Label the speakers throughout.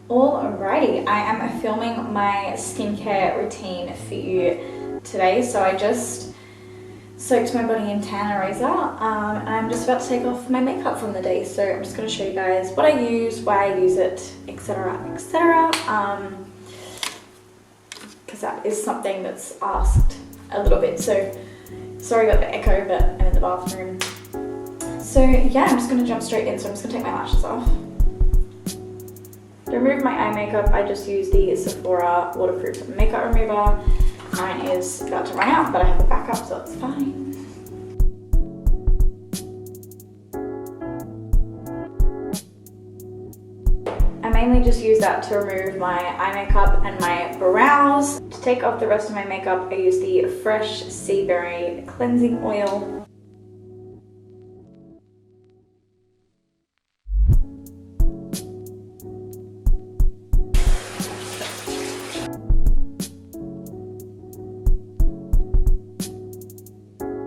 Speaker 1: Alrighty, I am filming my skincare routine for you today. So I just soaked my body in Tannerizer and I'm just about to take off my makeup from the day. So I'm just going to show you guys what I use, why I use it, etc, etc. Because that is something that's asked a little bit. So sorry about the echo, but I'm in the bathroom. So yeah, I'm just going to jump straight in. So I'm just going to take my lashes off. To remove my eye makeup, I just use the Sephora waterproof makeup remover. Mine is about to run out, but I have a backup, so it's fine. I mainly just use that to remove my eye makeup and my brows. To take off the rest of my makeup, I use the Fresh Sea Berry Cleansing Oil.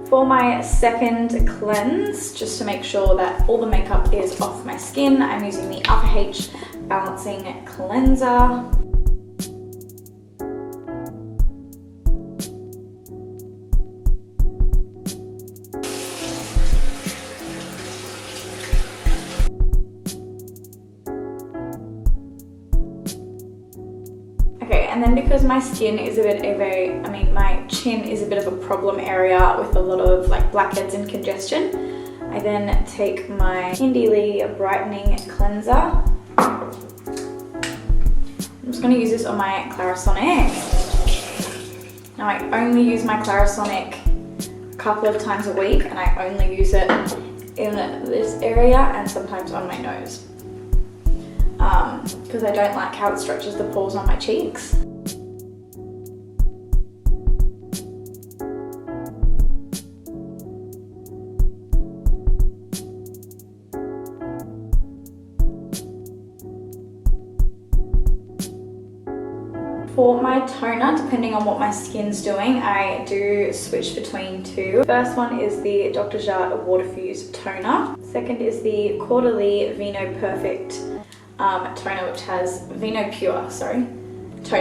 Speaker 1: For my second cleanse, just to make sure that all the makeup is off my skin, I'm using the Alpha H Balancing Cleanser. Okay, and then because my skin is my chin is a bit of a problem area with a lot of like blackheads and congestion, I then take my Indie Lee Brightening Cleanser. I'm just going to use this on my Clarisonic. Now I only use my Clarisonic a couple of times a week, and I only use it in this area and sometimes on my nose. Because I don't like how it stretches the pores on my cheeks. For my toner, depending on what my skin's doing, I do switch between two. First one is the Dr. Jart Waterfuse Toner. Second is the Caudalie Vino Perfect toner, which has toner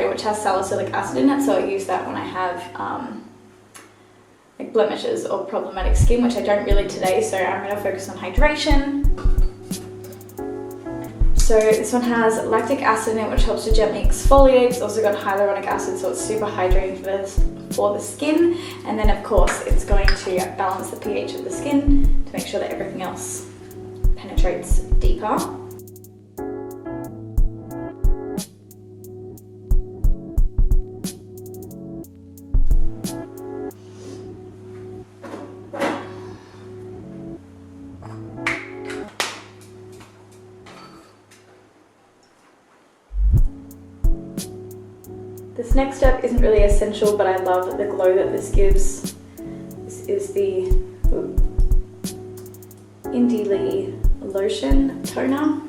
Speaker 1: which has salicylic acid in it. So I use that when I have like blemishes or problematic skin, which I don't really today. So I'm going to focus on hydration. So this one has lactic acid in it, which helps to gently exfoliate. It's also got hyaluronic acid, so it's super hydrating for the skin. And then of course it's going to balance the pH of the skin to make sure that everything else penetrates deeper. This next step isn't really essential, but I love the glow that this gives. This is the Indie Lee Lotion Toner.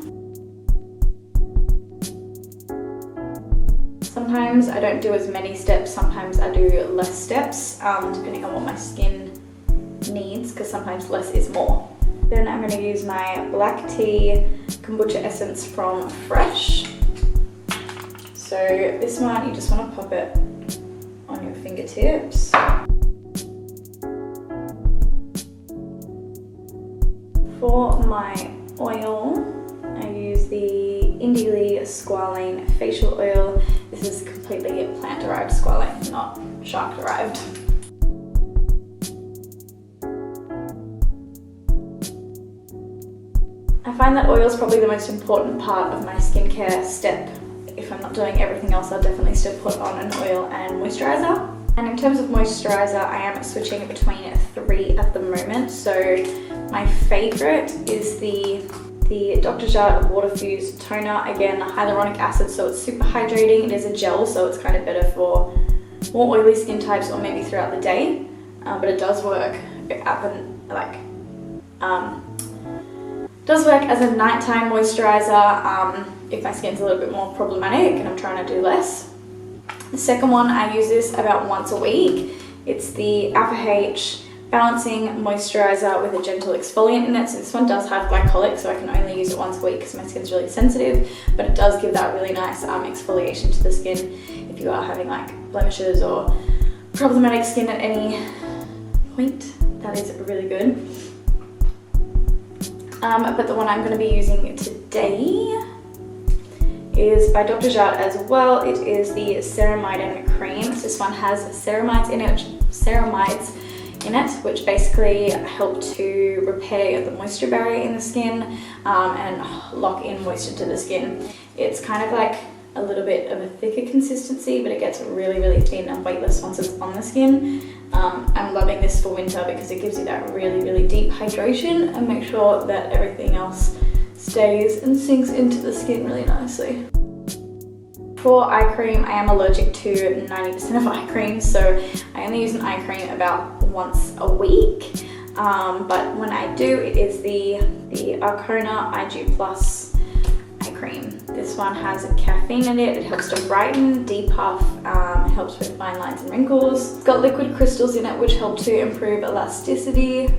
Speaker 1: Sometimes I don't do as many steps, sometimes I do less steps, depending on what my skin needs, because sometimes less is more. Then I'm going to use my Black Tea Kombucha Essence from Fresh. So this one, you just want to pop it on your fingertips. For my oil, I use the Indie Lee Squalane Facial Oil. This is completely plant-derived squalane, not shark-derived. I find that oil is probably the most important part of my skincare step. If I'm not doing everything else, I'll definitely still put on an oil and moisturizer. And in terms of moisturizer, I am switching between three at the moment. So my favorite is the Dr. Jart Waterfuse Toner. Again, hyaluronic acid, so it's super hydrating. It is a gel, so it's kind of better for more oily skin types or maybe throughout the day. But it does work does work as a nighttime moisturizer if my skin's a little bit more problematic and I'm trying to do less. The second one, I use this about once a week. It's the Alpha H balancing moisturizer with a gentle exfoliant in it. So this one does have glycolic, so I can only use it once a week because my skin's really sensitive, but it does give that really nice exfoliation to the skin if you are having like blemishes or problematic skin at any point. That is really good. But the one I'm going to be using today is by Dr. Jart as well. It is the Ceramide cream. So this one has ceramides in it, which basically help to repair the moisture barrier in the skin and lock in moisture to the skin. It's kind of like a little bit of a thicker consistency, but it gets really, really thin and weightless once it's on the skin. I'm loving this for winter because it gives you that really, really deep hydration and make sure that everything else stays and sinks into the skin really nicely. For eye cream, I am allergic to 90% of eye cream, so I only use an eye cream about once a week. But when I do, it is the Arcona IG Plus eye cream. This one has caffeine in it. It helps to brighten, depuff, helps with fine lines and wrinkles. It's got liquid crystals in it, which help to improve elasticity,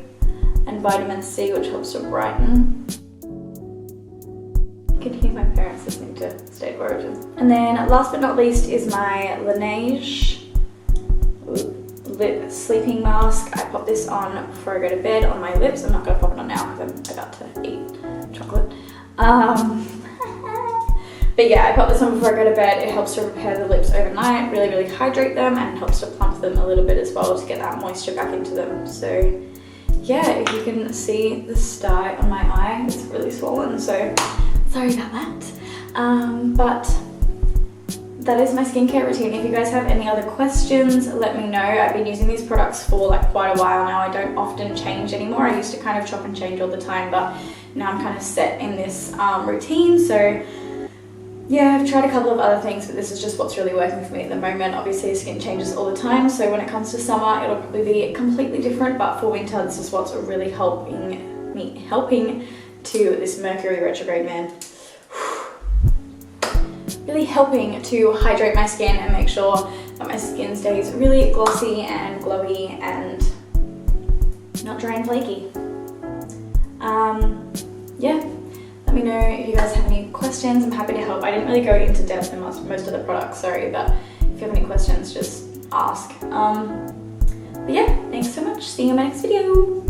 Speaker 1: and vitamin C, which helps to brighten. I can hear my parents listening to State of Origin. And then last but not least is my Laneige lip sleeping mask. I pop this on before I go to bed on my lips. I'm not going to pop it on now because I'm about to eat chocolate. But yeah, I pop this on before I go to bed. It helps to repair the lips overnight, really, really hydrate them, and helps to plump them a little bit as well to get that moisture back into them. So yeah, if you can see the sty on my eye, it's really swollen, so sorry about that. But that is my skincare routine. If you guys have any other questions, let me know. I've been using these products for like quite a while now. I don't often change anymore. I used to kind of chop and change all the time, but now I'm kind of set in this routine. So yeah, I've tried a couple of other things, but this is just what's really working for me at the moment. Obviously, skin changes all the time, so when it comes to summer, it'll probably be completely different, but for winter, this is what's really helping to this Mercury retrograde, man. Really helping to hydrate my skin and make sure that my skin stays really glossy and glowy and not dry and flaky. Yeah, let me know if you guys have any questions. I'm happy to help. I didn't really go into depth in most of the products, sorry, but if you have any questions, just ask. But yeah, thanks so much. See you in my next video.